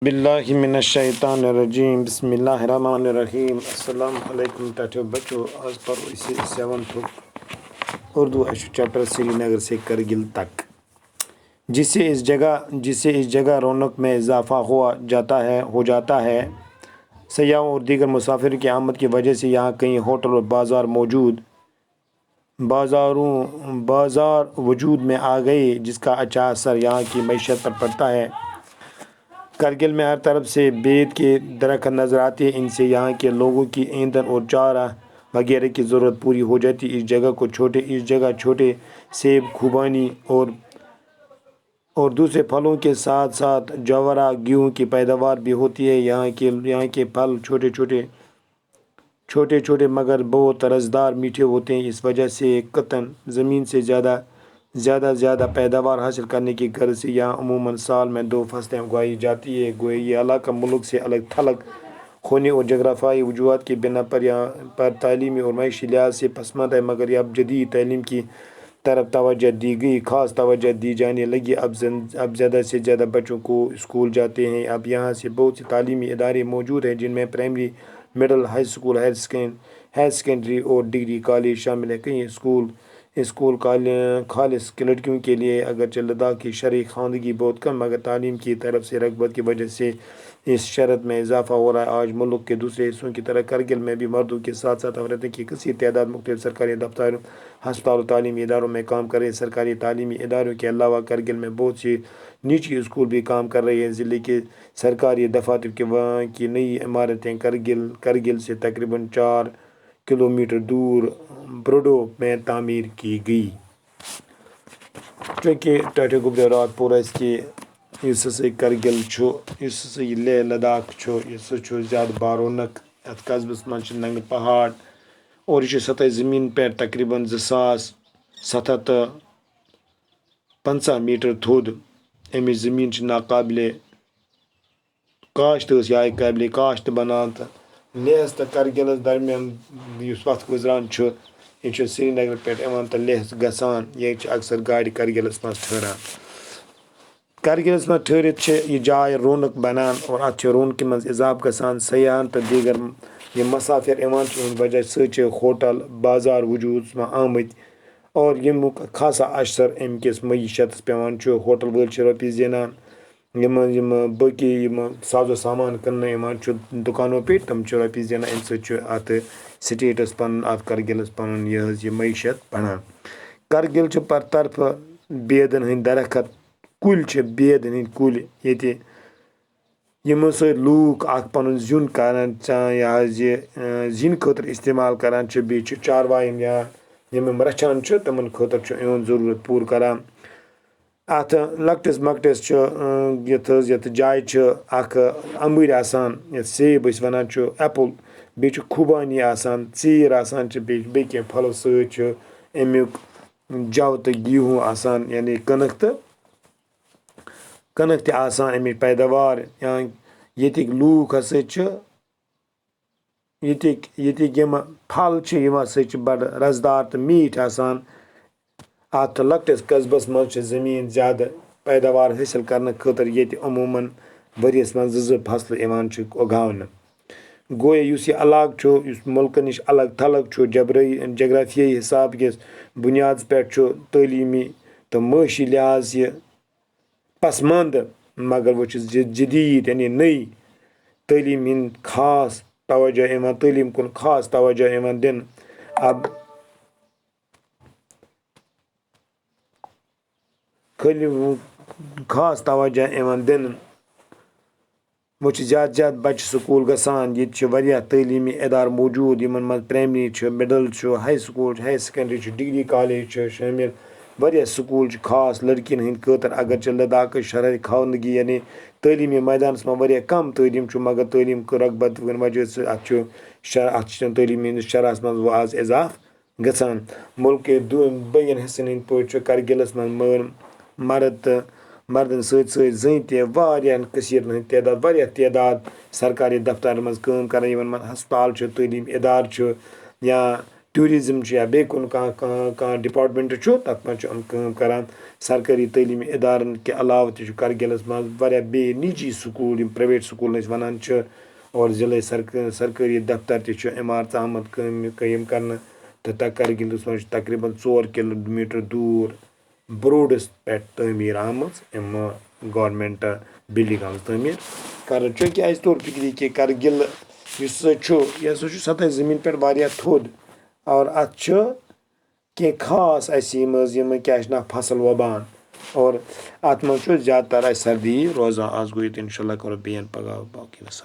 باللہ من الشیطان الرجیم بسم اللہ الرحمن الرحیم السلام علیکم ٹاٹو بچوں. آج پر اسی 7th اردو چیپٹر سری نگر سے کرگل تک، جس سے اس جگہ رونق میں اضافہ ہو جاتا ہے. سیاحوں اور دیگر مسافروں کی آمد کی وجہ سے یہاں کئی ہوٹل اور بازار وجود میں آ گئے، جس کا اچھا اثر یہاں کی معیشت پر پڑتا ہے. کرگل میں ہر طرف سے بید کے درخت نظر آتے ہیں. ان سے یہاں کے لوگوں کی ایندھن اور چارہ وغیرہ کی ضرورت پوری ہو جاتی ہے. اس جگہ چھوٹے سیب، خوبانی اور دوسرے پھلوں کے ساتھ ساتھ جوار، گیہوں کی پیداوار بھی ہوتی ہے. یہاں کے پھل چھوٹے چھوٹے مگر بہت رسدار میٹھے ہوتے ہیں. اس وجہ سے قطن زمین سے زیادہ پیداوار حاصل کرنے کی غرض سے یہاں عموماً سال میں 2 فصلیں اگائی جاتی ہے. گویا یہ علاقہ ملک سے الگ تھلگ ہونے اور جغرافیائی وجوہات کی بنا پر یہاں پر تعلیمی اور معاشی لحاظ سے پسماندہ ہے، مگر اب جدید تعلیم کی طرف توجہ دی گئی، خاص توجہ دی جانے لگی. اب زیادہ سے زیادہ بچوں کو اسکول جاتے ہیں. اب یہاں سے بہت سے تعلیمی ادارے موجود ہیں، جن میں primary, middle, high school, higher secondary اور ڈگری کالج شامل ہیں. کئی اسکول خالص لڑکیوں کے لیے، اگرچہ لداخ کی شرح خواندگی بہت کم، مگر تعلیم کی طرف سے رغبت کی وجہ سے اس شرط میں اضافہ ہو رہا ہے. آج ملک کے دوسرے حصوں کی طرح کرگل میں بھی مردوں کے ساتھ ساتھ عورتوں کی کثیر تعداد مختلف سرکاری دفتروں، ہسپتالوں، تعلیمی اداروں میں کام کر رہے ہیں. سرکاری تعلیمی اداروں کے علاوہ کرگل میں بہت سے نجی اسکول بھی کام کر رہے ہیں. ضلع کے سرکاری دفاتر کی نئی عمارتیں کرگل سے تقریباً 4 کلومیٹر دور برڈو میں تعمیر کی گئی. چونکہ ٹاٹو گبر رات پورہ اس کی کرگل لیہ لداخ زیادہ بارونق. ات قصبس مز ننگہ پہاڑ اور یہ سطح زمین پہ تقریباً 2750 میٹر تھود. امچ زمین ناقابل کاشت قابل کاشت بنان. لیہس تو کرگلس درمیان اس وقت گزران یہ سری نگر پہ تو لیہس گسان. یہ اکثر گاڑی کرگلس مز ٹھہران. کرگلس مز ٹھہرت یہ جائے رونق بنان اور ات رونق مز اضافہ گسان. سیاحن تو دیگر مسافر وجہ سۭتۍ ہوٹل، بازار وجود میں آمت اور یمیک خاصا اثر امکس معیشتس پیوان. ہوٹل وٲلۍ رۄپیہِ زینان، یم باقی سازو سامان کٕننہٕ دکانوں پہ تم رۄپیہِ زینان. امہِ سۭتۍ ات سٹیٹس ات کرگلس پنن یہ معیشت بڑھان. کرگل پر طرفہٕ بیدن ہٕنٛدۍ درخت بیدن ہٕنٛدۍ کُلۍ ییٚتہِ یمو سۭتۍ لوٗکھ اکھ پنُن زیُن کران زِنہِ خٲطرٕ استعمال کران چھِ. بیٚیہِ چھِ چاروایَن یا یِم رچھان چھِ تِمن خٲطرٕ چھُ یِہُنٛد ضروٗرت پوٗرٕ کران. اتھ لۄکٹِس مۄکٹِس چھُ یتھ جایہِ چھِ اکھ امبٕرۍ آسان، یتھ سیب أسۍ ونان چھِ، ایپل، بیٚیہِ چھُ خوبانی آسان، ژیٖر آسان چھِ، بیٚیہِ کینٛہہ پھلو سۭتۍ چھُ امیُک جو تہٕ گیہوٗں آسان، یعنی کٕنٕک تہِ آسان امِچ پیداوار. ییٚتِکۍ لوٗکھ ہسا چھِ ییٚتِکۍ یِم پھل چھِ یِم ہسا چھِ بڑٕ رسدار تہٕ میٖٹھۍ آسان. اتھ لۄکٹِس قصبس منٛز چھِ زٔمیٖن زیادٕ پیداوار حٲصِل کرنہٕ خٲطرٕ ییٚتہِ عموٗماً ؤریس منٛز 2 فصلہٕ یِوان چھِ اُگاونہٕ. گویا یُس یہِ علاقہٕ چھُ، یُس مُلکہٕ نِش الگ تھلگ چھُ، جغرافیٲیی حساب کِس بُنیادس پٮ۪ٹھ چھُ تعلیٖمی تہٕ معاشی لحاظ یہِ پسماندٕ، مگر وۄنۍ چھُ جدید یعنی نٔے تعلیٖم کُن خاص توجہ یِوان دِنہٕ. اب خاص توجہ یِوان دِنہٕ. وۄنۍ چھِ زیادٕ بچہِ سکوٗل گژھان. ییٚتہِ چھِ واریاہ تعلیٖمی ادارٕ موجوٗد یِمن منٛز پرایمری چھُ، مڈل چھُ، ہائی سکوٗل چھُ، ہایر سیکنڈری چھُ، ڈگری کالج چھُ شٲمِل. واریاہ سکوٗل چھِ خاص لڑکین ہٕنٛدۍ خٲطرٕ. اگرچہ لداخٕچ شرح خواندگی یعنی تعلیٖمی میدانس منٛز واریاہ کم تعلیٖم چھُ، مگر تعلیٖم رغبت وجہ سۭتۍ اتھ چھُ تعلیٖمی ہٕنٛدِس شرحس منٛز آز اضافہٕ گژھان. مُلکہٕ بٲقین حصن ہٕنٛدۍ پٲٹھۍ چھُ کرگلس منٛز مردن سۭتۍ سۭتۍ زٔنۍ تہِ واریاہن کثیرن ہٕنٛدۍ واریاہ تعداد سرکاری دفترن منٛز کٲم کران، یِمن منٛز ہسپتال چھُ، تعلیٖمی ادارٕ چھُ، یا ٹوٗرِزٕم چھُ یا بیٚیہِ کُنہِ کانٛہہ ڈِپاٹمٮ۪نٛٹ چھُ تَتھ منٛز چھِ یِم کٲم کَران سرکٲری تعلیٖمی اِدارَن کہِ علاوٕ تہِ چھُ کَرگِلَس منٛز واریاہ بیٚیہِ نِجی سکوٗل یِم پرٛایویٹ سکوٗل أسۍ وَنان چھِ اور ضِلعے سرکٲری دفتر تہِ چھُ عمارتہٕ آمُت قٲیِم کَرنہٕ تہٕ کَرگِلَس منٛز چھِ تقریٖباً 4 کِلوٗمیٖٹر دوٗر بروڈَس پٮ۪ٹھ تعمیٖر آمٕژ یِمہٕ گورمٮ۪نٛٹ بِلڈِنٛگ آمٕژ تعمیٖر کَرنہٕ چوٗنٛکہِ اَسہِ توٚر فِکرِ کہِ کَرگِل یُس ہسا چھُ یہِ ہسا چھُ سطح زٔمیٖن پٮ۪ٹھ واریاہ تھوٚد اور اَتھ چھُ کینٛہہ خاص اَسہِ یِم کیٛاہ چھِ ناو فصل وۄبان اور اَتھ منٛز چھُ زیادٕ تر اَسہِ سردی روزان آز گوٚو ییٚتہِ اِنشاء اللہ کَرو بیٚیہِ پگاہ باقٕے وَسلام